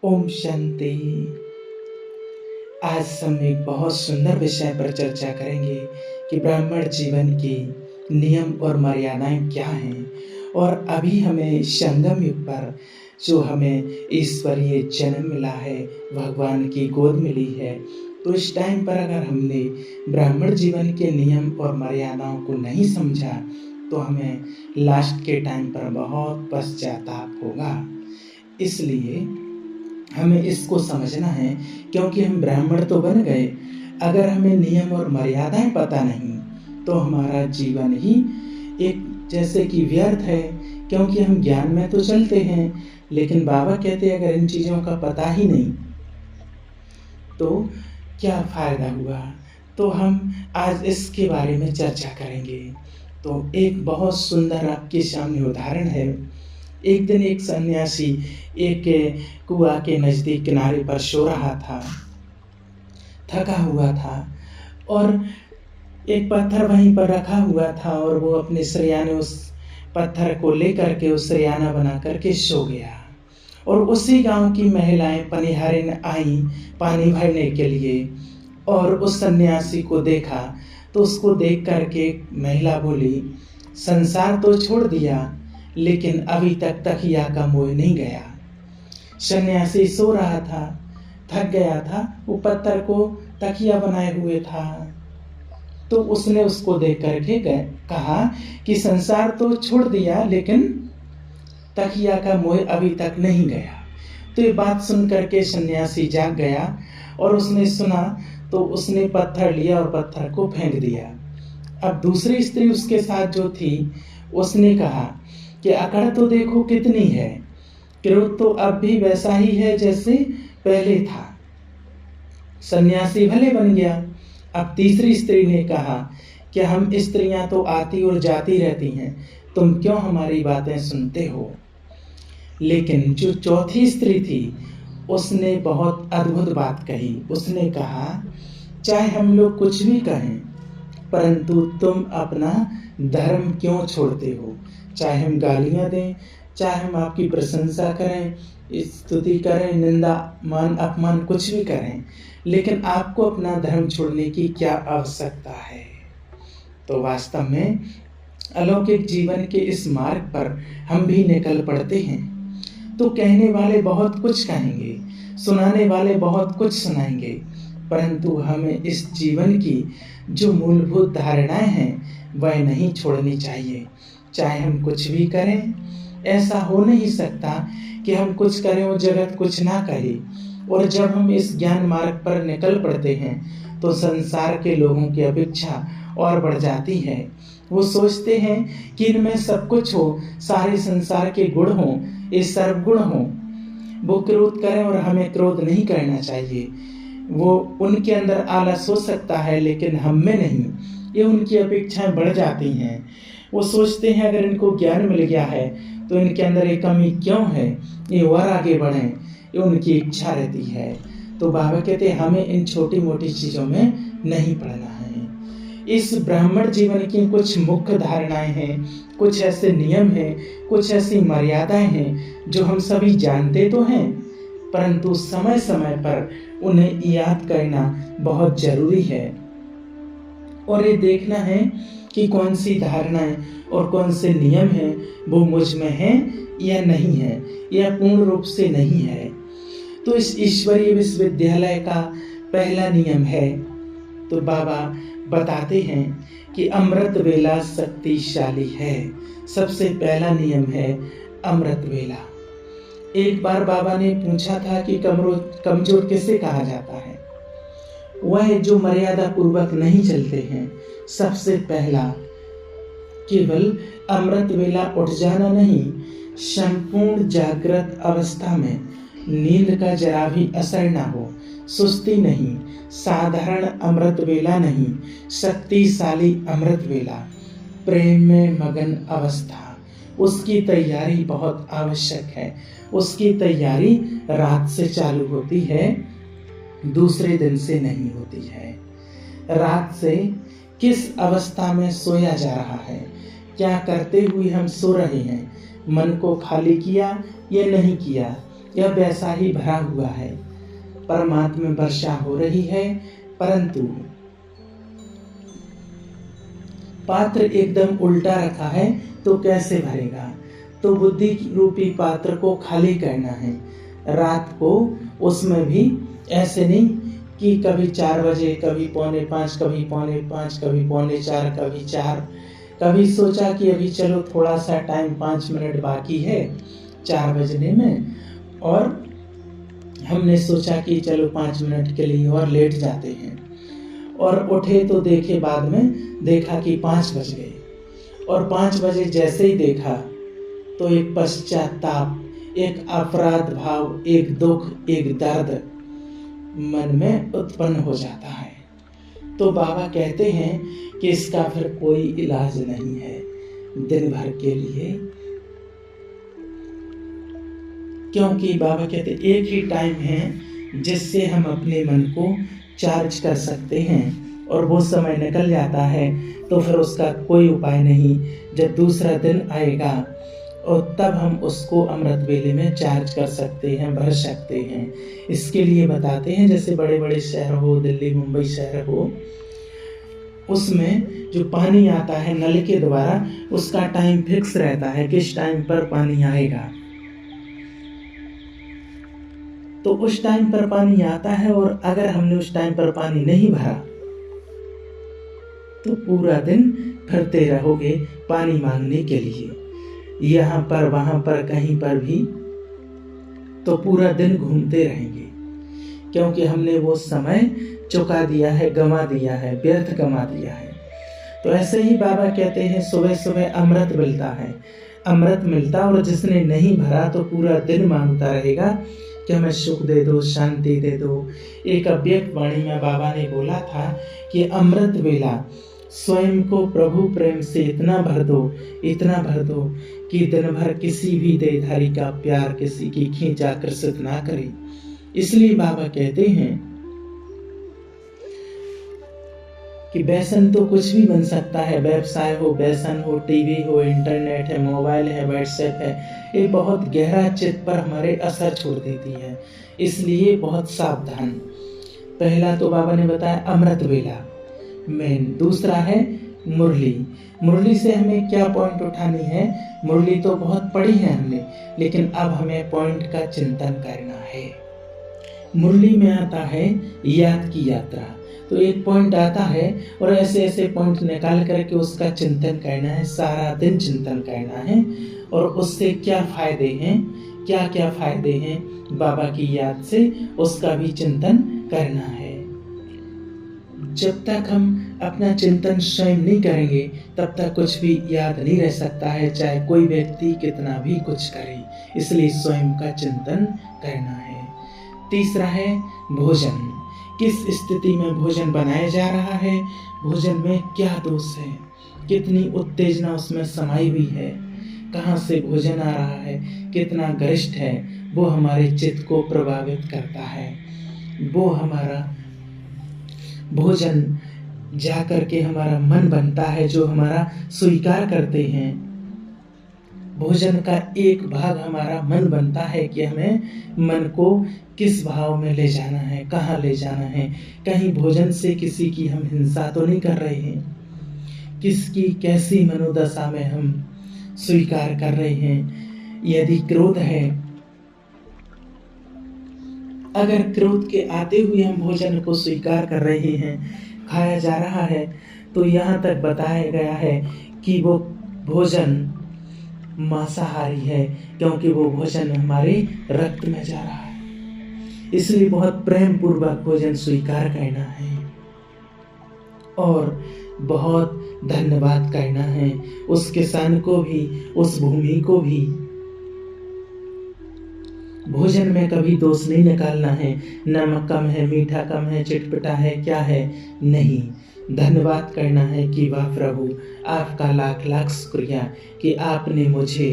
ओम शांति। आज हम एक बहुत सुंदर विषय पर चर्चा करेंगे कि ब्राह्मण जीवन की नियम और मर्यादाएं क्या हैं। और अभी हमें संगम युग पर जो हमें ईश्वरीय जन्म मिला है, भगवान की गोद मिली है, तो इस टाइम पर अगर हमने ब्राह्मण जीवन के नियम और मर्यादाओं को नहीं समझा तो हमें लास्ट के टाइम पर बहुत पश्चाताप होगा। इसलिए हमें इसको समझना है, क्योंकि हम ब्राह्मण तो बन गए, अगर हमें नियम और मर्यादाएं पता नहीं तो हमारा जीवन ही एक जैसे कि व्यर्थ है। क्योंकि हम ज्ञान में तो चलते हैं, लेकिन बाबा कहते हैं अगर इन चीज़ों का पता ही नहीं तो क्या फ़ायदा हुआ। तो हम आज इसके बारे में चर्चा करेंगे। तो एक बहुत सुंदर आपके सामने उदाहरण है। एक दिन एक सन्यासी एक कुआं के नज़दीक किनारे पर सो रहा था, थका हुआ था, और एक पत्थर वहीं पर रखा हुआ था और वो अपने सरियाने उस पत्थर को लेकर के उस सरियाना बना करके सो गया। और उसी गांव की महिलाएं पनिहारिन आईं पानी भरने के लिए, और उस सन्यासी को देखा तो उसको देख करके महिला बोली, संसार तो छोड़ दिया लेकिन अभी तक तकिया का मोह नहीं गया। सन्यासी सो रहा था, थक गया था, वो पत्थर को तकिया बनाए हुए था। तो उसने उसको देख करके कहा कि संसार तो छोड़ दिया लेकिन तकिया का मोह अभी तक नहीं गया। तो ये बात सुन करके सन्यासी जाग गया और उसने सुना तो उसने पत्थर लिया और पत्थर को फेंक दिया। अब दूसरी स्त्री उसके साथ जो थी उसने कहा कि अकड़ तो देखो कितनी है, क्रोध तो अब भी वैसा ही है जैसे पहले था। सन्यासी भले बन गया। अब तीसरी स्त्री ने कहा कि हम स्त्रियां तो आती और जाती रहती हैं, तुम क्यों हमारी बातें सुनते हो। लेकिन जो चौथी स्त्री थी उसने बहुत अद्भुत बात कही। उसने कहा, चाहे हम लोग कुछ भी कहें परंतु तुम अपना धर्म क्यों छोड़ते हो। चाहे हम गालियां दें, चाहे हम आपकी प्रशंसा करें, स्तुति करें, निंदा मान अपमान कुछ भी करें, लेकिन आपको अपना धर्म छोड़ने की क्या आवश्यकता है। तो वास्तव में अलौकिक जीवन के इस मार्ग पर हम भी निकल पड़ते हैं तो कहने वाले बहुत कुछ कहेंगे, सुनाने वाले बहुत कुछ सुनाएंगे, परंतु हमें इस जीवन की जो मूलभूत धारणाएं हैं वह नहीं छोड़नी चाहिए। चाहे हम कुछ भी करें, ऐसा हो नहीं सकता कि हम कुछ करें और जगत कुछ ना कहे। और जब हम इस ज्ञान मार्ग पर निकल पड़ते हैं तो संसार के लोगों की अपेक्षा और बढ़ जाती है। वो सोचते हैं कि इनमें सब कुछ हो, सारे संसार के गुण हों, ये सर्वगुण हों। वो क्रोध करें और हमें क्रोध नहीं करना चाहिए। वो उनके अंदर आलस हो सकता है लेकिन हम में नहीं। ये उनकी अपेक्षाएं बढ़ जाती हैं। वो सोचते हैं अगर इनको ज्ञान मिल गया है तो इनके अंदर एक कमी क्यों है, ये और आगे बढ़ें, ये उनकी इच्छा रहती है। तो बाबा कहते हैं हमें इन छोटी मोटी चीज़ों में नहीं पड़ना है। इस ब्राह्मण जीवन की कुछ मुख्य धारणाएं हैं, कुछ ऐसे नियम हैं, कुछ ऐसी मर्यादाएं हैं जो हम सभी जानते तो हैं, परंतु समय समय पर उन्हें याद करना बहुत जरूरी है। और ये देखना है कि कौन सी धारणाएं और कौन से नियम हैं वो मुझ में हैं या नहीं है, या पूर्ण रूप से नहीं है। तो इस ईश्वरीय विश्वविद्यालय का पहला नियम है, तो बाबा बताते हैं कि अमृत वेला शक्तिशाली है। सबसे पहला नियम है अमृत वेला। एक बार बाबा ने पूछा था कि कमजोर किसे कहा जाता है। वह जो मर्यादा पूर्वक नहीं चलते हैं। सबसे पहला केवल अमृत वेला उठ जाना नहीं, संपूर्ण जागृत अवस्था में नींद का जरा भी असर ना हो, सुस्ती नहीं, साधारण अमृत वेला नहीं, शक्तिशाली अमृत वेला, प्रेम में मगन अवस्था। उसकी तैयारी बहुत आवश्यक है। उसकी तैयारी रात से चालू होती है, दूसरे दिन से नहीं होती है। रात से किस अवस्था में सोया जा रहा है, क्या करते हुए हम सो रहे हैं, मन को खाली किया या नहीं किया, यह वैसा ही भरा हुआ है। परमात्मा वर्षा हो रही है, परंतु पात्र एकदम उल्टा रखा है तो कैसे भरेगा। तो बुद्धि रूपी पात्र को खाली करना है। रात को उसमें भी ऐसे नहीं कि कभी 4 बजे, कभी 4:45, कभी 4:45, कभी 4:45, कभी 4, कभी सोचा कि अभी चलो थोड़ा सा टाइम 5 मिनट बाकी है 4 बजने में, और हमने सोचा कि चलो 5 मिनट के लिए और लेट जाते हैं, और उठे तो देखे बाद में देखा कि 5 बज गए, और 5 बजे जैसे ही देखा तो एक पश्चाताप, एक अपराध भाव, एक दुख, एक दर्द मन में उत्पन्न हो जाता है। तो बाबा कहते हैं कि इसका फिर कोई इलाज नहीं है दिन भर के लिए, क्योंकि बाबा कहते एक ही टाइम है जिससे हम अपने मन को चार्ज कर सकते हैं, और वो समय निकल जाता है तो फिर उसका कोई उपाय नहीं। जब दूसरा दिन आएगा और तब हम उसको अमृत वेले में चार्ज कर सकते हैं, भर सकते हैं। इसके लिए बताते हैं, जैसे बड़े बड़े शहर हो, दिल्ली मुंबई शहर हो, उसमें जो पानी आता है नल के द्वारा, उसका टाइम फिक्स रहता है किस टाइम पर पानी आएगा। तो उस टाइम पर पानी आता है, और अगर हमने उस टाइम पर पानी नहीं भरा तो पूरा दिन फिरते रहोगे पानी मांगने के लिए, यहाँ पर वहां पर कहीं पर भी, तो पूरा दिन घूमते रहेंगे, क्योंकि हमने वो समय चुका दिया है, गंवा दिया है, व्यर्थ गंवा दिया है। तो ऐसे ही बाबा कहते हैं सुबह सुबह अमृत मिलता है, अमृत मिलता, और जिसने नहीं भरा तो पूरा दिन मांगता रहेगा कि हमें सुख दे दो, शांति दे दो। एक अव्यक्त वाणी में बाबा ने बोला था कि अमृत वेला स्वयं को प्रभु प्रेम से इतना भर दो, इतना भर दो कि दिन भर किसी भी देहधारी का प्यार किसी की खींच आकर्षित ना करे। इसलिए बाबा कहते हैं कि व्यसन तो कुछ भी बन सकता है, व्यवसाय हो, व्यसन हो, टीवी हो, इंटरनेट है, मोबाइल है, व्हाट्सएप है, ये बहुत गहरा चित्त पर हमारे असर छोड़ देती है। इसलिए बहुत सावधान। पहला तो बाबा ने बताया अमृत वेला मेन, दूसरा है मुरली। मुरली से हमें क्या पॉइंट उठानी है, मुरली तो बहुत पढ़ी है हमने, लेकिन अब हमें पॉइंट का चिंतन करना है। मुरली में आता है याद की यात्रा, तो एक पॉइंट आता है और ऐसे ऐसे पॉइंट निकाल करके उसका चिंतन करना है, सारा दिन चिंतन करना है, और उससे क्या फायदे हैं, क्या क्या फायदे हैं बाबा की याद से, उसका भी चिंतन करना है। जब तक हम अपना चिंतन स्वयं नहीं करेंगे तब तक कुछ भी याद नहीं रह सकता है, चाहे कोई व्यक्ति कितना भी कुछ करे। इसलिए स्वयं का चिंतन करना है। तीसरा है भोजन। किस स्थिति में भोजन बनाया जा रहा है, भोजन में क्या दोष है, कितनी उत्तेजना उसमें समाई हुई है, कहाँ से भोजन आ रहा है, कितना गरिष्ठ है, वो हमारे चित्त को प्रभावित करता है। वो हमारा भोजन जा करके हमारा मन बनता है, जो हमारा स्वीकार करते हैं। भोजन का एक भाग हमारा मन बनता है कि हमें मन को किस भाव में ले जाना है, कहाँ ले जाना है। कहीं भोजन से किसी की हम हिंसा तो नहीं कर रहे हैं, किसकी कैसी मनोदशा में हम स्वीकार कर रहे हैं। यदि क्रोध है, अगर क्रोध के आते हुए हम भोजन को स्वीकार कर रहे हैं, खाया जा रहा है, तो यहाँ तक बताया गया है कि वो भोजन मांसाहारी है, क्योंकि वो भोजन हमारे रक्त में जा रहा है। इसलिए बहुत प्रेम पूर्वक भोजन स्वीकार करना है और बहुत धन्यवाद करना है उस किसान को भी, उस भूमि को भी। भोजन में कभी दोष नहीं निकालना है, नमक कम है, मीठा कम है, चटपटा है, क्या है, नहीं। धन्यवाद करना है कि वाह प्रभु, आपका लाख लाख शुक्रिया कि आपने मुझे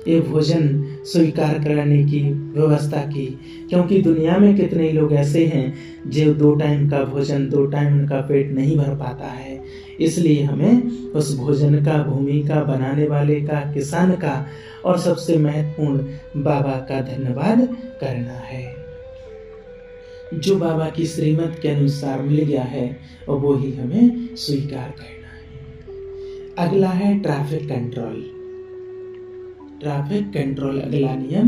ये भोजन स्वीकार करने की व्यवस्था की। क्योंकि दुनिया में कितने लोग ऐसे हैं जो 2 टाइम का भोजन, 2 टाइम उनका पेट नहीं भर पाता है। इसलिए हमें उस भोजन का, भूमि का, बनाने वाले का, किसान का और सबसे महत्वपूर्ण बाबा का धन्यवाद करना है। जो बाबा की श्रीमत के अनुसार मिल गया है और वो ही हमें स्वीकार करना है। अगला है ट्रैफिक कंट्रोल। ट्रैफिक कंट्रोल अगला नियम।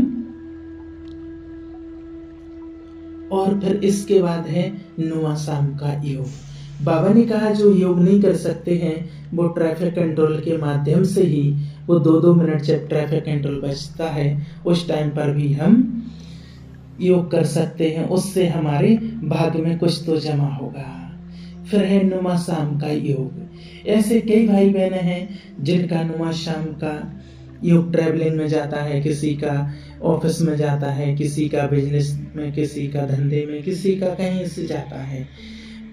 और फिर इसके बाद है नुआ शाम का योग। बाबा ने कहा जो योग नहीं कर सकते हैं वो ट्रैफिक कंट्रोल के माध्यम से ही वो 2-2 मिनट जब ट्रैफिक कंट्रोल बचता है उस टाइम पर भी हम योग कर सकते हैं। उससे हमारे भाग्य में कुछ तो जमा होगा। फिर है नुमा शाम का योग। ऐसे कई भाई बहन हैं जिनका नुमा शाम का योग ट्रैवलिंग में जाता है, किसी का ऑफिस में जाता है, किसी का बिजनेस में, किसी का धंधे में, किसी का कहीं से जाता है।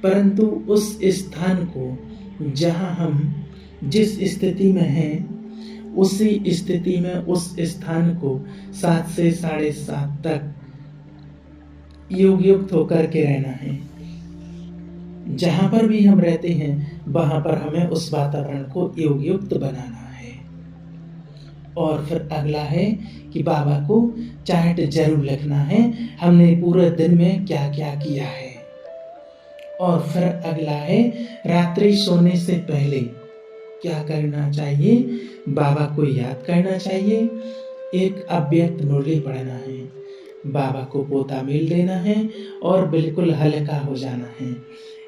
परंतु उस स्थान को जहां हम जिस स्थिति में हैं उसी स्थिति में उस स्थान को 7 से 7:30 तक योग युक्त होकर के रहना है। जहां पर भी हम रहते हैं वहां पर हमें उस वातावरण को योग युक्त बनाना है। और फिर अगला है कि बाबा को चार्ट जरूर लिखना है हमने पूरे दिन में क्या क्या किया है। और फिर अगला है रात्रि सोने से पहले क्या करना चाहिए, बाबा को याद करना चाहिए, एक अव्यक्त मुरली पढ़ना है, बाबा को पोता मिल देना है और बिल्कुल हल्का हो जाना है।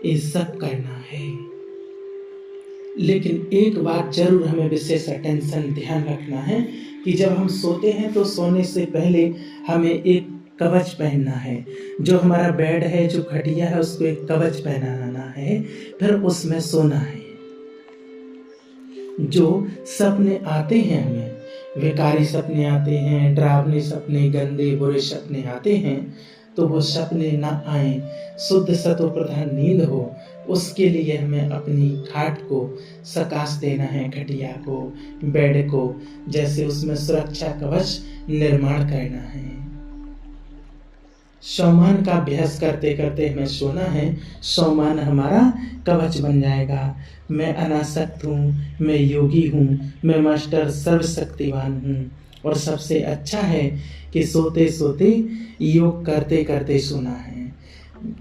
ये सब करना है। लेकिन एक बात जरूर हमें विशेष अटेंशन ध्यान रखना है कि जब हम सोते हैं तो सोने से पहले हमें एक कवच पहनना है। जो हमारा बेड है, जो खटिया है, उसको एक कवच पहनाना है, फिर उसमें सोना है। जो सपने आते हैं हमें, विकारी सपने आते हैं, डरावने सपने, गंदे बुरे सपने आते हैं, तो वो सपने ना आए, शुद्ध सत्व प्रधान नींद हो, उसके लिए हमें अपनी खाट को सकाश देना है, खटिया को, बेड को, जैसे उसमें सुरक्षा कवच निर्माण करना है। सौमान का अभ्यास करते करते हमें सोना है। सौमान हमारा कवच बन जाएगा। मैं अनासक्त हूँ, मैं योगी हूँ, मैं मास्टर सर्वशक्तिवान हूँ। और सबसे अच्छा है कि सोते सोते योग करते करते सोना है।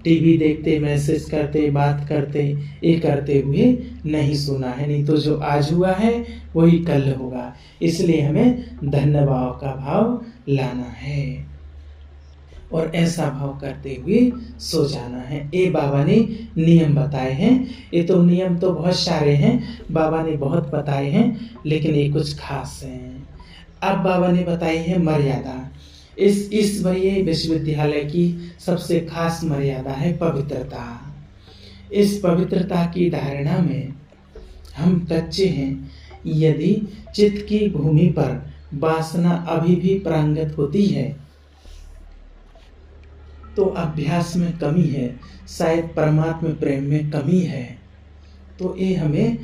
टीवी देखते, मैसेज करते, बात करते, ये करते हुए नहीं सोना है, नहीं तो जो आज हुआ है वही कल होगा। इसलिए हमें धन्यवाद का भाव लाना है और ऐसा भाव करते हुए सो जाना है। ये बाबा ने नियम बताए हैं। ये तो नियम तो बहुत सारे हैं, बाबा ने बहुत बताए हैं, लेकिन ये कुछ खास हैं। अब बाबा ने बताई है मर्यादा। इस वही विश्वविद्यालय की सबसे खास मर्यादा है पवित्रता। इस पवित्रता की धारणा में हम कच्चे हैं। यदि चित्त की भूमि पर वासना अभी भी प्रांगत होती है तो अभ्यास में कमी है, शायद परमात्मा प्रेम में कमी है, तो ये हमें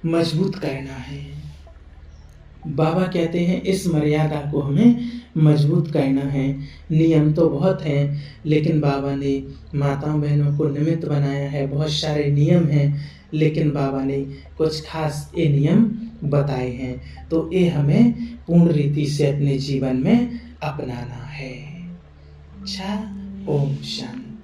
मजबूत करना है। बाबा कहते हैं इस मर्यादा को हमें मजबूत करना है। नियम तो बहुत हैं, लेकिन बाबा ने माताओं बहनों को निमित्त बनाया है। बहुत सारे नियम हैं, लेकिन बाबा ने कुछ खास ये नियम बताए हैं, तो ये हमें पूर्ण रीति से अपने जीवन में अपनाना है। अच्छा, ओम शांति।